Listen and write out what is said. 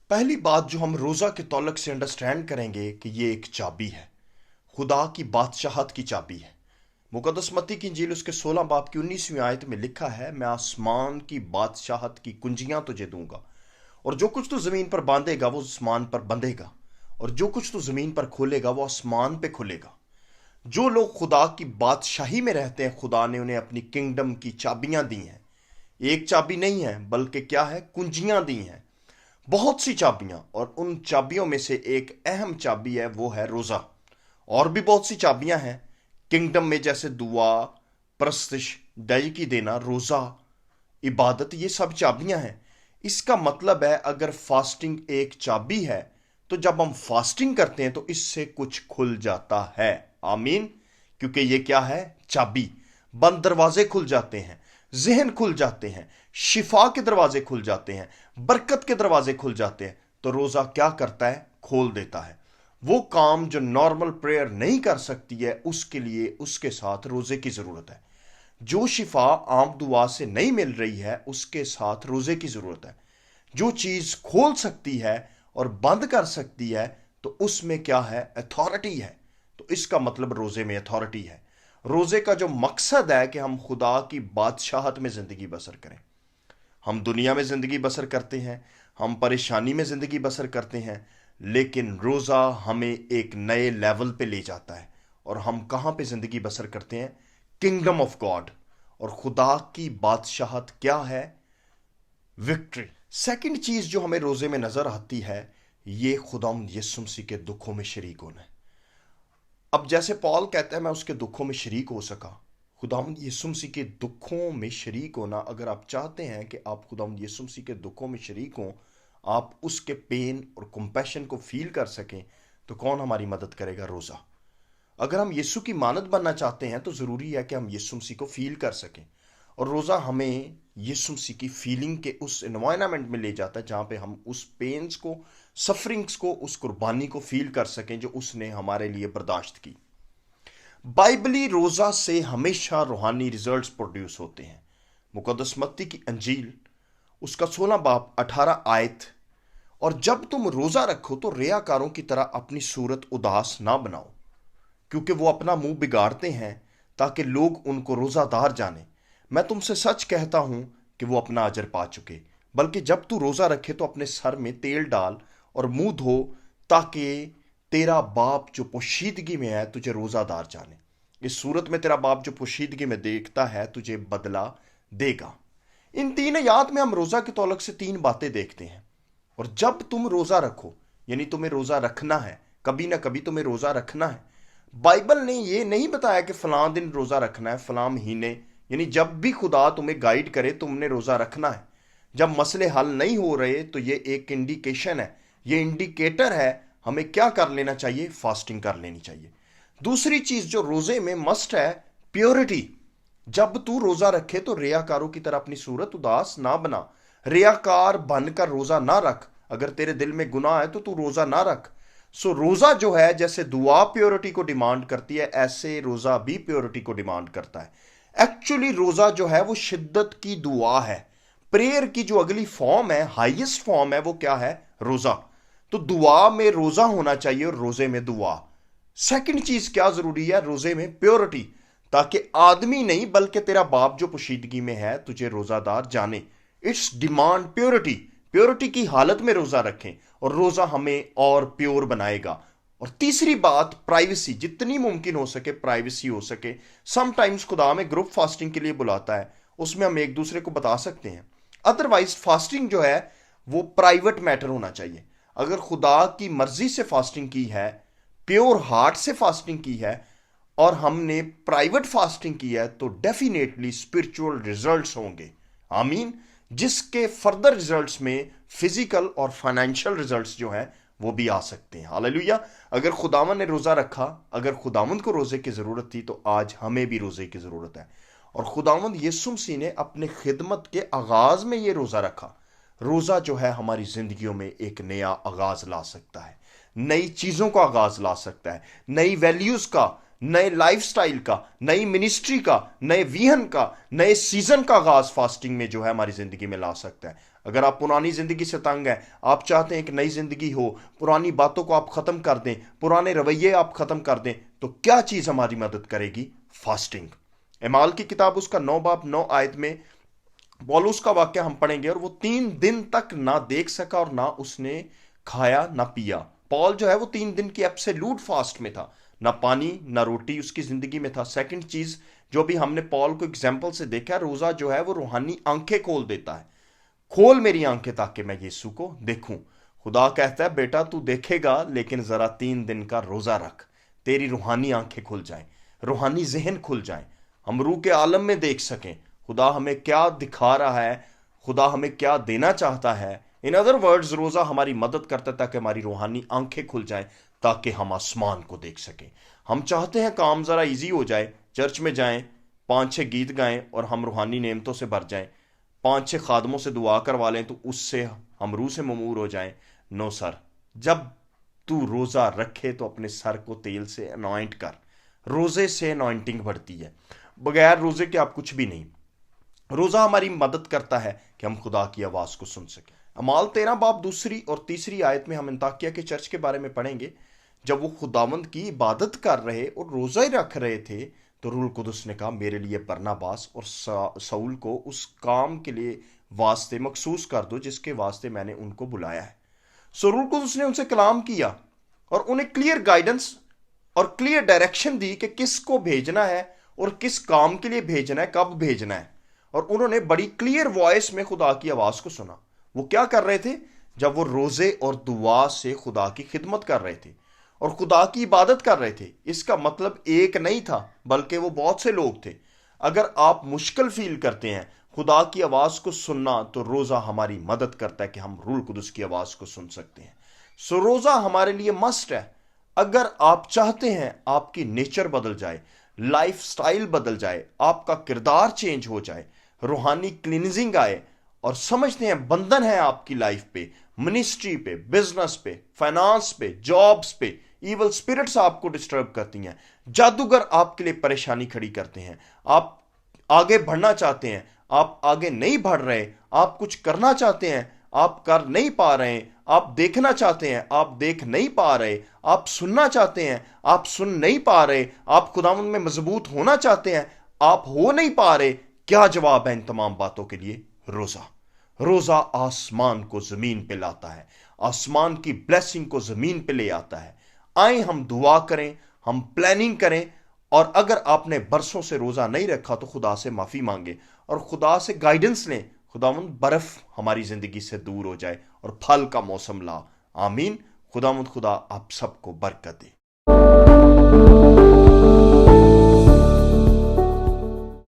پہلی بات جو ہم روزہ کے تعلق سے انڈرسٹینڈ کریں گے کہ یہ ایک چابی ہے، خدا کی بادشاہت کی چابی ہے۔ مقدس متی کی انجیل اس کے 16 باب کی 19ویں آیت میں لکھا ہے، میں آسمان کی بادشاہت کی کنجیاں تجھے دوں گا، اور جو کچھ تو زمین پر باندھے گا وہ آسمان پر بندھے گا، اور جو کچھ تو زمین پر کھولے گا وہ آسمان پہ کھلے گا۔ جو لوگ خدا کی بادشاہی میں رہتے ہیں، خدا نے انہیں اپنی کنگڈم کی چابیاں دی ہیں۔ ایک چابی نہیں ہے بلکہ کیا ہے، کنجیاں دی ہیں، بہت سی چابیاں، اور ان چابیوں میں سے ایک اہم چابی ہے، وہ ہے روزہ۔ اور بھی بہت سی چابیاں ہیں کنگڈم میں، جیسے دعا، پرستش، ڈیکی دینا، روزہ، عبادت، یہ سب چابیاں ہیں۔ اس کا مطلب ہے اگر فاسٹنگ ایک چابی ہے تو جب ہم فاسٹنگ کرتے ہیں تو اس سے کچھ کھل جاتا ہے۔ آمین۔ کیونکہ یہ کیا ہے، چابی۔ بند دروازے کھل جاتے ہیں، ذہن کھل جاتے ہیں، شفا کے دروازے کھل جاتے ہیں، برکت کے دروازے کھل جاتے ہیں۔ تو روزہ کیا کرتا ہے، کھول دیتا ہے وہ کام جو نارمل پریئر نہیں کر سکتی ہے، اس کے لیے اس کے ساتھ روزے کی ضرورت ہے۔ جو شفا عام دعا سے نہیں مل رہی ہے، اس کے ساتھ روزے کی ضرورت ہے۔ جو چیز کھول سکتی ہے اور بند کر سکتی ہے تو اس میں کیا ہے، اتھارٹی ہے۔ تو اس کا مطلب روزے میں اتھارٹی ہے۔ روزے کا جو مقصد ہے کہ ہم خدا کی بادشاہت میں زندگی بسر کریں۔ ہم دنیا میں زندگی بسر کرتے ہیں، ہم پریشانی میں زندگی بسر کرتے ہیں، لیکن روزہ ہمیں ایک نئے لیول پہ لے جاتا ہے۔ اور ہم کہاں پہ زندگی بسر کرتے ہیں، کنگڈم آف گاڈ۔ اور خدا کی بادشاہت کیا ہے، وکٹری۔ سیکنڈ چیز جو ہمیں روزے میں نظر آتی ہے، یہ خداوند یسوع مسیح کے دکھوں میں شریک ہونا ہے۔ اب جیسے پال کہتا ہے میں اس کے دکھوں میں شریک ہو سکا، خداوند یسوع مسیح کے دکھوں میں شریک ہونا، اگر آپ چاہتے ہیں کہ آپ خداوند یسوع مسیح کے دکھوں میں شریک ہوں، آپ اس کے پین اور کمپیشن کو فیل کر سکیں، تو کون ہماری مدد کرے گا، روزہ۔ اگر ہم یسوع کی مانند بننا چاہتے ہیں تو ضروری ہے کہ ہم یسوع مسیح کو فیل کر سکیں، اور روزہ ہمیں یسوع مسیح کی فیلنگ کے اس انوائرمنٹ میں لے جاتا ہے جہاں پہ ہم اس پینز کو، سفرنگز کو، اس قربانی کو فیل کر سکیں جو اس نے ہمارے لیے برداشت کی۔ بائبلی روزہ سے ہمیشہ روحانی ریزلٹس پروڈیوس ہوتے ہیں۔ مقدس متی کی انجیل اس کا 16 باب 18 آیت، اور جب تم روزہ رکھو تو ریاکاروں کی طرح اپنی صورت اداس نہ بناؤ، کیونکہ وہ اپنا منہ بگاڑتے ہیں تاکہ لوگ ان کو روزہ دار جانیں۔ میں تم سے سچ کہتا ہوں کہ وہ اپنا اجر پا چکے۔ بلکہ جب تو روزہ رکھے تو اپنے سر میں تیل ڈال اور منہ دھو، تاکہ تیرا باپ جو پوشیدگی میں ہے تجھے روزہ دار جانے۔ اس صورت میں تیرا باپ جو پوشیدگی میں دیکھتا ہے تجھے بدلہ دے گا۔ ان تین آیات میں ہم روزہ کے تعلق سے تین باتیں دیکھتے ہیں۔ اور جب تم روزہ رکھو، یعنی تمہیں روزہ رکھنا ہے، کبھی نہ کبھی تمہیں روزہ رکھنا ہے۔ بائبل نے یہ نہیں بتایا کہ فلاں دن روزہ رکھنا ہے، فلاں مہینے، یعنی جب بھی خدا تمہیں گائیڈ کرے تم نے روزہ رکھنا ہے۔ جب مسئلے حل نہیں ہو رہے تو یہ ایک انڈیکیشن ہے، یہ انڈیکیٹر ہے ہمیں کیا کر لینا چاہیے، فاسٹنگ کر لینی چاہیے۔ دوسری چیز جو روزے میں مسٹ ہے، پیورٹی۔ جب تو روزہ رکھے تو ریاکاروں کی طرح اپنی صورت اداس نہ بنا۔ ریاکار بن کر روزہ نہ رکھ۔ اگر تیرے دل میں گناہ ہے تو روزہ نہ رکھ۔ روزہ جو ہے، جیسے دعا پیورٹی کو ڈیمانڈ کرتی ہے، ایسے روزہ بھی پیورٹی کو ڈیمانڈ کرتا ہے۔ ایکچولی روزہ جو ہے وہ شدت کی دعا ہے۔ پریئر کی جو اگلی فارم ہے، ہائیسٹ فارم ہے، وہ کیا ہے، روزہ۔ تو دعا میں روزہ ہونا چاہیے اور روزے میں دعا۔ سیکنڈ چیز کیا ضروری ہے، روزے میں پیورٹی، تاکہ آدمی نہیں بلکہ تیرا باپ جو پوشیدگی میں ہے تجھے روزہ دار جانے۔ It's demand purity. پیورٹی کی حالت میں روزہ رکھیں اور روزہ ہمیں اور پیور بنائے گا۔ اور تیسری بات، پرائیویسی، جتنی ممکن ہو سکے پرائیویسی ہو سکے۔ سم ٹائمز خدا ہمیں گروپ فاسٹنگ کے لیے بلاتا ہے، اس میں ہم ایک دوسرے کو بتا سکتے ہیں۔ ادروائز فاسٹنگ جو ہے وہ پرائیویٹ میٹر ہونا چاہیے۔ اگر خدا کی مرضی سے فاسٹنگ کی ہے، پیور ہارٹ سے فاسٹنگ کی ہے، اور ہم نے پرائیویٹ فاسٹنگ کی ہے، تو ڈیفینیٹلی اسپرچول ریزلٹس ہوں گے۔ آمین۔ جس کے فردر ریزلٹس میں فزیکل اور فائنینشیل ریزلٹس جو ہیں وہ بھی آ سکتے ہیں۔ ہاللیلویہ۔ اگر خداوند نے روزہ رکھا، اگر خداوند کو روزے کی ضرورت تھی، تو آج ہمیں بھی روزے کی ضرورت ہے۔ اور خداوند یسوع مسیح نے اپنے خدمت کے آغاز میں یہ روزہ رکھا۔ روزہ جو ہے ہماری زندگیوں میں ایک نیا آغاز لا سکتا ہے، نئی چیزوں کا آغاز لا سکتا ہے، نئی ویلیوز کا، نئے لائف سٹائل کا، نئی منسٹری کا، نئے ویژن کا، نئے سیزن کا آغاز فاسٹنگ میں جو ہے ہماری زندگی میں لا سکتا ہے۔ اگر آپ پرانی زندگی سے تنگ ہیں، آپ چاہتے ہیں کہ نئی زندگی ہو، پرانی باتوں کو آپ ختم کر دیں، پرانے رویے آپ ختم کر دیں، تو کیا چیز ہماری مدد کرے گی؟ فاسٹنگ۔ اعمال کی کتاب اس کا 9 باب 9 آیت میں پولس کا واقعہ ہم پڑھیں گے، اور وہ 3 دن تک نہ دیکھ سکا اور نہ اس نے کھایا نہ پیا۔ پال جو ہے وہ 3 دن کی ایبسولوٹ فاسٹ میں تھا، نہ پانی نہ روٹی اس کی زندگی میں تھا۔ سیکنڈ چیز جو بھی ہم نے پال کو اگزامپل سے دیکھا ہے، روزہ جو ہے وہ روحانی آنکھیں کھول دیتا ہے۔ کھول میری آنکھیں تاکہ میں یسوع کو دیکھوں۔ خدا کہتا ہے بیٹا تو دیکھے گا، لیکن ذرا 3 دن کا روزہ رکھ، تیری روحانی آنکھیں کھل جائیں، روحانی ذہن کھل جائیں، ہم روح کے عالم میں دیکھ سکیں خدا ہمیں کیا دکھا رہا ہے، خدا ہمیں کیا دینا چاہتا ہے۔ ان ادر ورڈز روزہ ہماری مدد کرتا ہے تاکہ ہماری روحانی آنکھیں کھل جائیں، تاکہ ہم آسمان کو دیکھ سکیں۔ ہم چاہتے ہیں کام ذرا ایزی ہو جائے، چرچ میں جائیں، 5-6 گیت گائیں اور ہم روحانی نعمتوں سے بھر جائیں، 5-6 خادموں سے دعا کروا لیں تو اس سے ہم روح سے ممور ہو جائیں۔ نو سر، جب تو روزہ رکھے تو اپنے سر کو تیل سے انوائنٹ کر۔ روزے سے انوائنٹنگ بڑھتی ہے، بغیر روزے کے آپ کچھ بھی نہیں۔ روزہ ہماری مدد کرتا ہے کہ ہم خدا کی آواز کو سن سکیں۔ اعمال 13 باب 2 اور 3 آیت میں ہم انطاکیہ کے چرچ کے بارے میں پڑھیں گے۔ جب وہ خداوند کی عبادت کر رہے اور روزہ ہی رکھ رہے تھے تو روح القدس نے کہا میرے لیے برناباس اور ساؤل کو اس کام کے لیے واسطے مخصوص کر دو جس کے واسطے میں نے ان کو بلایا ہے۔ سو روح القدس نے ان سے کلام کیا اور انہیں کلیئر گائیڈنس اور کلیئر ڈائریکشن دی کہ کس کو بھیجنا ہے اور کس کام کے لیے بھیجنا ہے، کب بھیجنا ہے، اور انہوں نے بڑی کلیئر وائس میں خدا کی آواز کو سنا۔ وہ کیا کر رہے تھے؟ جب وہ روزے اور دعا سے خدا کی خدمت کر رہے تھے اور خدا کی عبادت کر رہے تھے۔ اس کا مطلب ایک نہیں تھا بلکہ وہ بہت سے لوگ تھے۔ اگر آپ مشکل فیل کرتے ہیں خدا کی آواز کو سننا، تو روزہ ہماری مدد کرتا ہے کہ ہم روح القدس کی آواز کو سن سکتے ہیں۔ سو روزہ ہمارے لیے مسٹ ہے۔ اگر آپ چاہتے ہیں آپ کی نیچر بدل جائے، لائف سٹائل بدل جائے، آپ کا کردار چینج ہو جائے، روحانی کلینزنگ آئے، اور سمجھتے ہیں بندھن ہے آپ کی لائف پہ، منسٹری پہ، بزنس پہ، فائنانس پہ، جابز پہ، ایول سپرٹس آپ کو ڈسٹرب کرتی ہیں، جادوگر آپ کے لیے پریشانی کھڑی کرتے ہیں، آپ آگے بڑھنا چاہتے ہیں، آپ آگے نہیں بڑھ رہے، آپ کچھ کرنا چاہتے ہیں، آپ کر نہیں پا رہے، آپ دیکھنا چاہتے ہیں، آپ دیکھ نہیں پا رہے، آپ سننا چاہتے ہیں، آپ سن نہیں پا رہے، آپ خداوند میں مضبوط ہونا چاہتے ہیں، آپ ہو نہیں پا رہے۔ کیا جواب ہے ان تمام باتوں کے لیے؟ روزہ۔ روزہ آسمان کو زمین پہ لاتا ہے، آسمان کی بلیسنگ کو زمین پہ لے آتا ہے۔ آئیں ہم دعا کریں، ہم پلاننگ کریں، اور اگر آپ نے برسوں سے روزہ نہیں رکھا تو خدا سے معافی مانگے اور خدا سے گائیڈنس لیں۔ خداوند برف ہماری زندگی سے دور ہو جائے اور پھل کا موسم لا۔ آمین۔ خداوند خدا آپ سب کو برکت دے۔